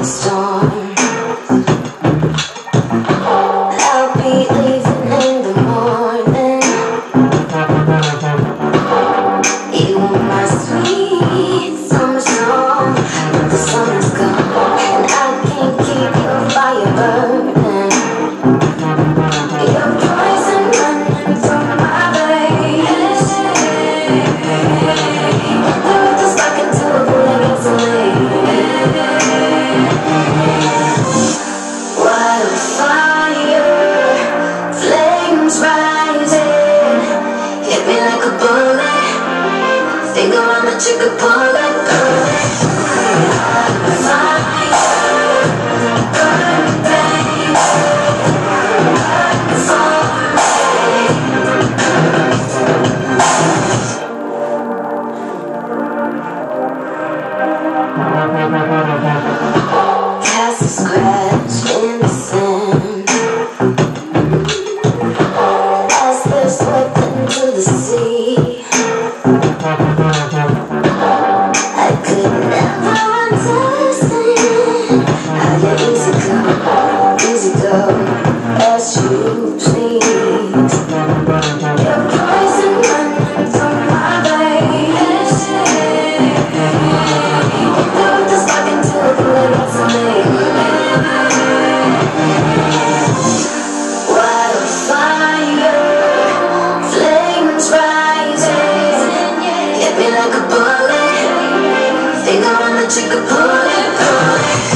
the storm. I'll be leaving in the morning. You want my sweet summer song, but the summer's gone, and I can't keep your fire burning. Your poison running through my veins. The earth is stuck into a pool against the wildfire, flames rising, hit me like a bullet. Finger on the trigger, pull it, pull it. Fire, burn, babe. Cast a scratch in the sand as they're swept into the sea. I could never understand how you easy go as you please. Your poison running through my veins. The earth is stuck into a pool against the wildfire, flames rising, hit me like a bullet. Finger on the trigger, pull it, pull it.